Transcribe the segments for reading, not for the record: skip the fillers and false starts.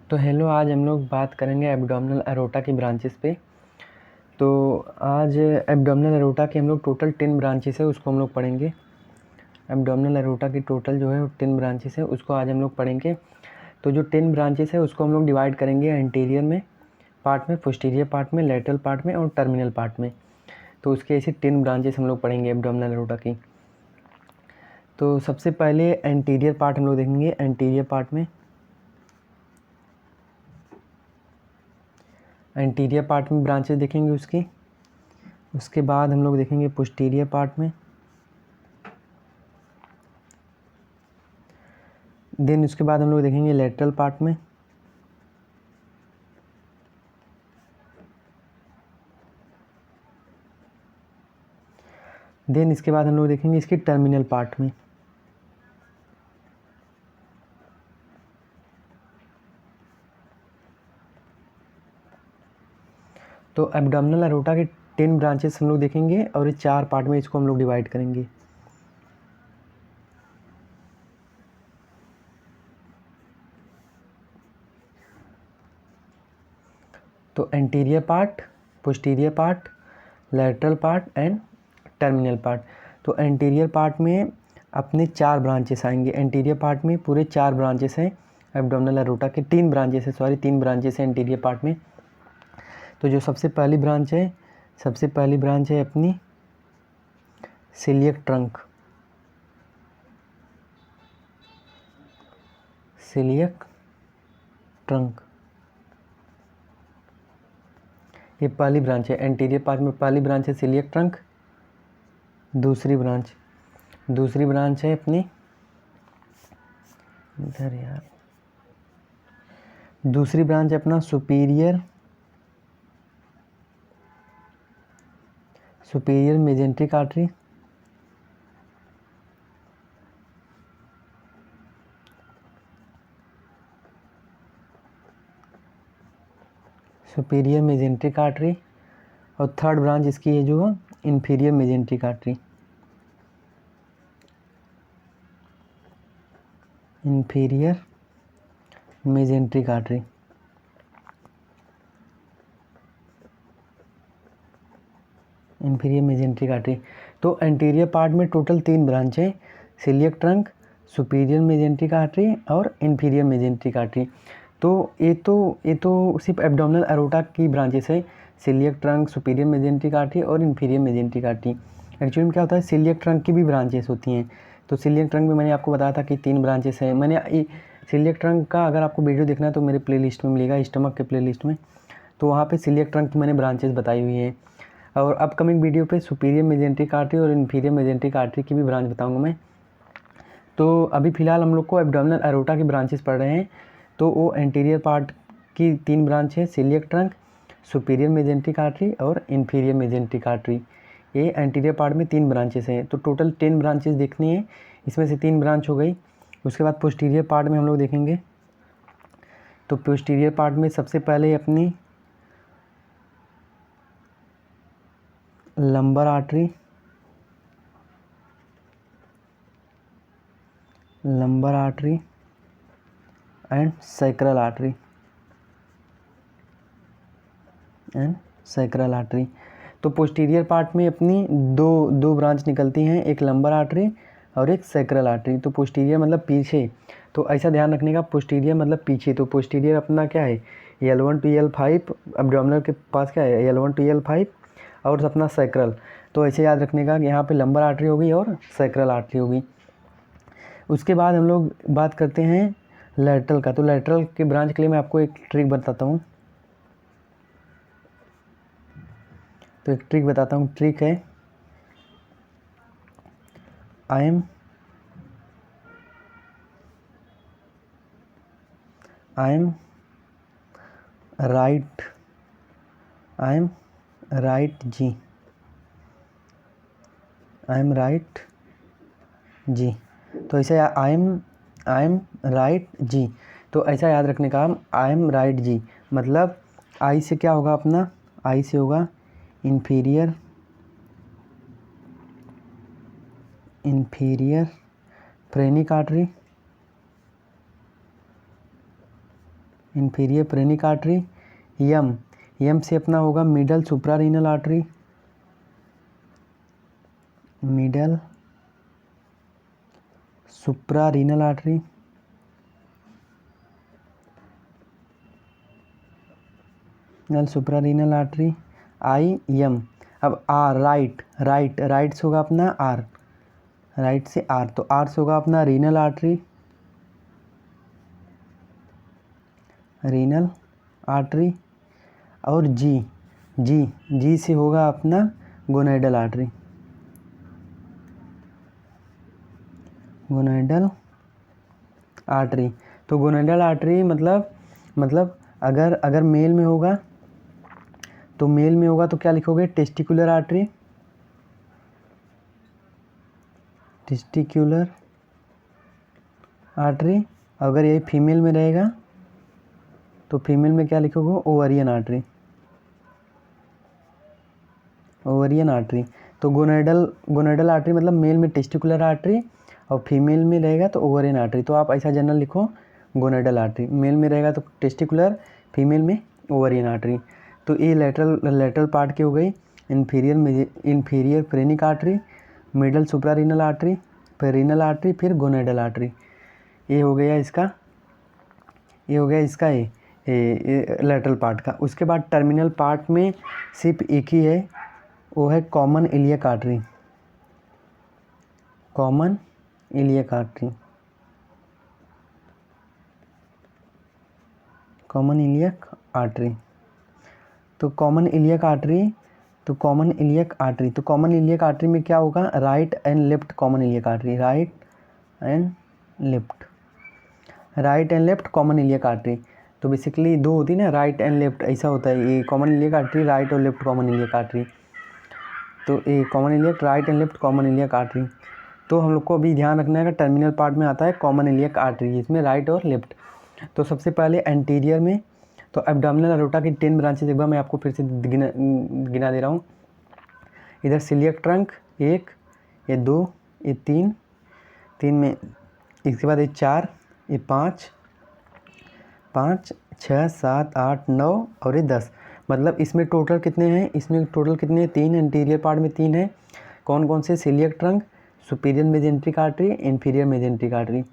तो हेलो, आज हम लोग बात करेंगे एब्डोमिनल एरोटा की ब्रांचेस पे। तो आज एब्डोमिनल एरोटा के हम लोग टोटल 10 ब्रांचेस है, उसको हम लोग पढ़ेंगे। एब्डोमिनल एरोटा की टोटल जो है 10 ब्रांचेस है, उसको आज हम लोग पढ़ेंगे। तो जो 10 ब्रांचेस है उसको हम लोग डिवाइड करेंगे एंटीरियर में पार्ट में, पोस्टीरियर पार्ट में, लेटरल पार्ट में और टर्मिनल पार्ट में। तो उसके ऐसे 10 ब्रांचेस हम लोग पढ़ेंगे एब्डोमिनल एरोटा की। तो सबसे पहले एंटीरियर पार्ट हम लोग देखेंगे। एंटीरियर पार्ट में ब्रांचेस देखेंगे उसकी। उसके बाद हम लोग देखेंगे पोस्टीरियर पार्ट में। देन उसके बाद हम लोग देखेंगे लेटरल पार्ट में। देन इसके बाद हम लोग देखेंगे इसके टर्मिनल पार्ट में। तो एब्डोमिनल एरोटा के 10 ब्रांचेस हम लोग देखेंगे और इस 4 पार्ट में इसको हम लोग डिवाइड करेंगे। तो anterior part, posterior part, lateral part and terminal part. तो एंटीरियर पार्ट में अपने 4 ब्रांचेस आएंगे। एंटीरियर पार्ट में पूरे 4 ब्रांचेस हैं एब्डोमिनल एरोटा के। 3 ब्रांचेस हैं एंटीरियर पार्ट में। तो जो सबसे पहली ब्रांच है अपनी सिलियक ट्रंक। ये पहली ब्रांच है एंटीरियर पार्ट में। पहली ब्रांच है सिलियक ट्रंक। दूसरी ब्रांच है अपनी दूसरी ब्रांच है अपना superior mesenteric artery. Superior mesenteric artery. और थर्ड ब्रांच इसकी है जो inferior mesenteric artery. Inferior mesenteric artery. तो एंटीरियर पार्ट में टोटल 3 ब्रांच है, coeliac trunk, superior mesenteric artery और इंफीरियर मेजेंट्रिक आर्टरी। तो ये तो सिर्फ एब्डोमिनल एरोटा की ब्रांचेस है, coeliac trunk, superior mesenteric artery और इंफीरियर मेजेंट्रिक आर्टरी। एक्चुअली में क्या होता है, सिलियक ट्रंक की भी ब्रांचेस होती हैं। तो सिलियक ट्रंक में मैंने आपको बताया था कि 3 ब्रांचेस हैं। मैंने सिलियक ट्रंक का अगर आपको वीडियो देखना है तो मेरे प्लेलिस्ट में मिलेगा, स्टमक के प्लेलिस्ट में। तो वहाँ पे सिलियक ट्रंक की मैंने ब्रांचेस बताई हुई हैं। और अपकमिंग वीडियो पे सुपीरियर मेजेंट्रिक आर्टरी और इंफीरियर मेजेंट्रिक आर्टरी की भी ब्रांच बताऊंगा मैं। तो अभी फ़िलहाल हम लोग को एब्डोमिनल एरोटा की ब्रांचेस पढ़ रहे हैं। तो वो एंटीरियर पार्ट की 3 ब्रांच है, coeliac trunk, superior mesenteric artery और इंफीरियर मेजेंट्रिक आर्टरी। ये एंटीरियर पार्ट में 3 ब्रांचेस हैं। तो टोटल 10 ब्रांचेस देखनी है, इसमें से 3 ब्रांच हो गई। उसके बाद पोस्टीरियर पार्ट में हम लोग देखेंगे। तो पोस्टीरियर पार्ट में सबसे पहले अपनी lumbar artery, and sacral artery. तो पोस्टीरियर पार्ट में अपनी दो ब्रांच निकलती हैं, एक लंबर आर्टरी और एक सैक्रल आर्टरी। तो पोस्टीरियर मतलब पीछे, तो ऐसा ध्यान रखने का, पोस्टीरियर मतलब पीछे। तो पोस्टीरियर अपना क्या है, L1 to L5, एब्डोमिनल के पास क्या है, L1 to L5 और अपना सैक्रल। तो ऐसे याद रखने का कि यहाँ पे लंबर आर्टरी होगी और सैक्रल आर्टरी होगी। उसके बाद हम लोग बात करते हैं लेटरल का। तो लेटरल के ब्रांच के लिए मैं आपको एक ट्रिक बताता हूँ। ट्रिक है, आई एम राइट जी। तो ऐसे आई एम राइट जी। तो ऐसा याद रखने का, हम आई एम राइट जी मतलब आई से क्या होगा, अपना आई से होगा inferior phrenic artery. Inferior phrenic artery. M, M से अपना होगा middle suprarenal artery, middle suprarenal artery. Middle suprarenal artery. I M. अब आर, राइट राइट राइट से होगा अपना आर, राइट से आर, तो आर से होगा अपना रीनल आर्टरी, रीनल आर्टरी। और जी, जी, जी से होगा अपना गोनाइडल आर्टरी, गोनाइडल आर्टरी। तो गोनाइडल आर्टरी मतलब अगर मेल में होगा तो मेल में होगा तो क्या लिखोगे, टेस्टिकुलर आर्टरी, टेस्टिकुलर आर्टरी। अगर ये फीमेल में रहेगा तो फीमेल में क्या लिखोगे, ओवरियन आर्टरी, ओवरियन आर्टरी। तो गोनाइडल आर्टरी मतलब मेल में टेस्टिकुलर आर्टरी और फीमेल में रहेगा तो ओवरियन आर्टरी। तो आप ऐसा जनरल लिखो, गोनाइडल आर्टरी, मेल में रहेगा तो टेस्टिकुलर, फीमेल में ओवरियन आर्टरी। तो ये लेटरल पार्ट की हो गई, inferior phrenic artery, middle suprarenal artery, फिर रीनल आर्टरी, फिर गोनाइडल आर्टरी। ये हो गया इसका ये लेटरल पार्ट का। उसके बाद टर्मिनल पार्ट में सिर्फ एक ही है, वो है common iliac artery, common iliac artery, common iliac artery. तो कॉमन इलियक आर्टरी, तो कॉमन इलियक आर्टरी, तो कॉमन इलियक आर्टरी में क्या होगा, right and left common iliac artery, right and left, right and left common iliac artery. तो basically दो होती है ना, राइट एंड लेफ्ट, ऐसा होता है ये कॉमन इलियक आर्टरी, राइट और लेफ्ट कॉमन इलियक आर्टरी। तो ये common iliac, right and left common iliac artery. तो हम लोग को अभी ध्यान रखना है कि टर्मिनल पार्ट में आता है कॉमन इलियक आर्टरी, इसमें राइट और लेफ्ट। तो सबसे पहले एंटीरियर में तो एब्डोमिनल अरोटा की 10 ब्रांचेस, एक बार मैं आपको फिर से गिना दे रहा हूँ। इधर सिलियक ट्रंक 1, ये 2, ये 3, 3 में इसके बाद ये 4, ये 5, 6, 7, 8, 9 और ये 10। मतलब इसमें टोटल कितने हैं, इसमें टोटल कितने हैं, 3, एंटीरियर पार्ट में 3 है। कौन कौन से, coeliac trunk, superior mesenteric artery, inferior mesenteric artery.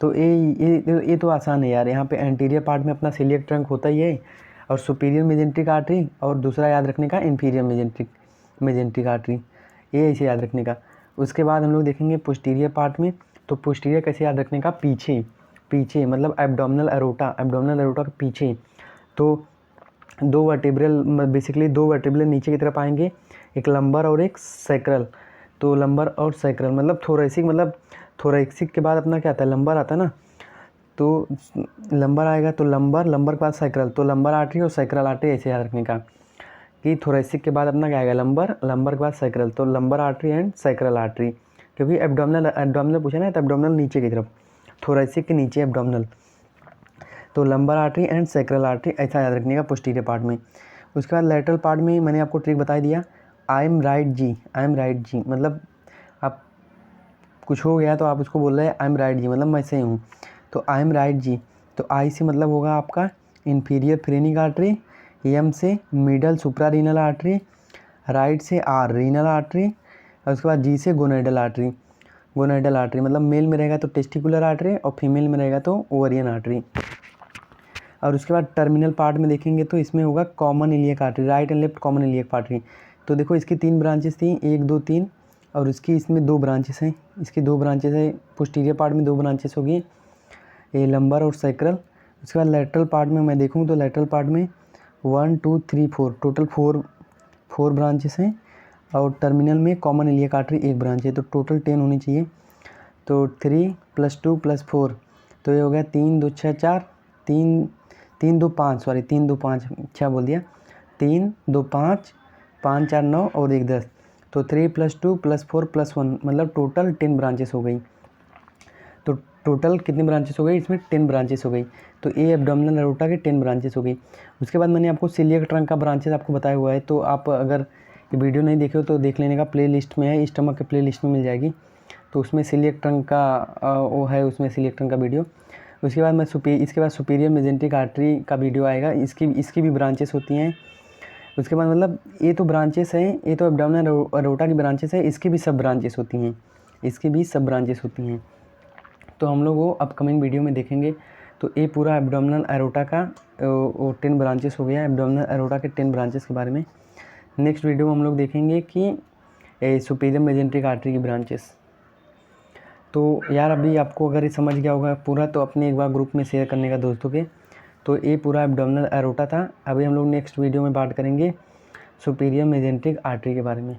तो ये तो आसान है यार। यहाँ पे एंटीरियर पार्ट में अपना सिलियक ट्रंक होता ही है और सुपीरियर मेजेंट्रिक आर्टरी, और दूसरा याद रखने का इन्फीरियर मेजेंट्रिक आर्टरी, ये ऐसे याद रखने का। उसके बाद हम लोग देखेंगे पोस्टीरियर पार्ट में। तो पोस्टीरियर कैसे याद रखने का, पीछे मतलब एब्डोमिनल अरोटा के पीछे। तो दो वर्टिब्रल, बेसिकली 2 वर्टिब्रल नीचे की तरफ आएंगे, एक लंबर और एक सैक्रल। तो लंबर और सैक्रल मतलब थोरेसिक, मतलब थोरेसिक के बाद अपना क्या आता है, लंबर आता है ना। तो लंबर आएगा तो लंबर के बाद सैक्रल, तो लंबर आर्टरी और सैक्रल आर्टरी ऐसे याद रखने का कि थोरेसिक के बाद अपना क्या आएगा, लंबर के बाद सैक्रल, तो lumbar artery and sacral artery. क्योंकि एब्डोमिनल पूछा ना, तो एब्डोमिनल नीचे की तरफ, थोरेसिक के नीचे एब्डोमिनल, तो lumbar artery and sacral artery, ऐसा याद रखने का पोस्टीरियर पार्ट में। उसके बाद लेटरल पार्ट में मैंने आपको ट्रिक बता दिया, आई एम राइट जी, मतलब आप कुछ हो गया तो आप उसको बोल रहे हैं आई एम राइट जी, मतलब मैं सही हूँ। तो आई एम राइट जी, तो आई से मतलब होगा आपका इन्फीरियर पेरेनिक आर्टरी, एम से मिडल सुप्रारीनल आर्टरी, राइट से आर रीनल आर्टरी, और उसके बाद जी से गोनाइडल आर्टरी। मतलब मेल में रहेगा तो टेस्टिकुलर आर्टरी और फीमेल में रहेगा तो ओवरियन आर्टरी। और उसके बाद टर्मिनल पार्ट में देखेंगे तो इसमें होगा common iliac artery, right and left common iliac artery. तो देखो इसकी 3 ब्रांचेस थी, 1, 2, 3, और इसकी इसमें 2 ब्रांचेस हैं, इसकी 2 ब्रांचेस है, पोस्टीरियर पार्ट में 2 ब्रांचेस होगी, ये लंबर और सैक्रल। उसके बाद लेटरल पार्ट में मैं देखूँ तो लेटरल पार्ट में 1, 2, 3, 4 टोटल 4 ब्रांचेस हैं, और टर्मिनल में कॉमन इलियक आर्टरी 1 ब्रांच है, तो टोटल 10 होनी चाहिए। तो 3 + 2 + 4, तो ये हो गया 3, 2, 6, 4, 3, 2, 5, सॉरी 3, 2, 5, 6 बोल दिया, 3, 2, 5, 5, 4, 9 और 1, 10। तो 3 + 2 + 4 + 1 मतलब टोटल 10 ब्रांचेस हो गई। तो टोटल कितनी ब्रांचेस हो गई, इसमें 10 ब्रांचेस हो गई। तो ये एब्डोमिनल अरोटा के 10 ब्रांचेस हो गई। उसके बाद मैंने आपको सिलियक ट्रंक का ब्रांचेस आपको बताया हुआ है, तो आप अगर ये वीडियो नहीं देखे हो तो देख लेने का, प्ले लिस्ट में है, स्टमक के प्ले लिस्ट में मिल जाएगी। तो उसमें सिलियक ट्रंक का वो है, उसमें सिलियक ट्रंक का वीडियो। उसके बाद इसके बाद सुपीरियर मेजेंटिक आर्टरी का वीडियो आएगा, इसकी भी ब्रांचेस होती हैं। उसके बाद मतलब ये तो ब्रांचेस हैं, ये तो एब्डोमिनल अरोटा की ब्रांचेस है, इसकी भी सब ब्रांचेस होती हैं, तो हम लोग वो अपकमिंग वीडियो में देखेंगे। तो ये पूरा एब्डोमिनल एरोटा का वो 10 ब्रांचेस हो गया, एब्डोमिनल एरोटा के 10 ब्रांचेस के बारे में। नेक्स्ट वीडियो में हम लोग देखेंगे कि सुपीरियर मेजेंटिक आर्टरी की ब्रांचेस। तो यार अभी आपको अगर ये समझ गया होगा पूरा, तो अपने एक बार ग्रुप में शेयर करने का दोस्तों के। तो ये पूरा एब्डोमिनल एरोटा था। अभी हम लोग नेक्स्ट वीडियो में बात करेंगे सुपीरियर मेजेंटिक आर्टरी के बारे में।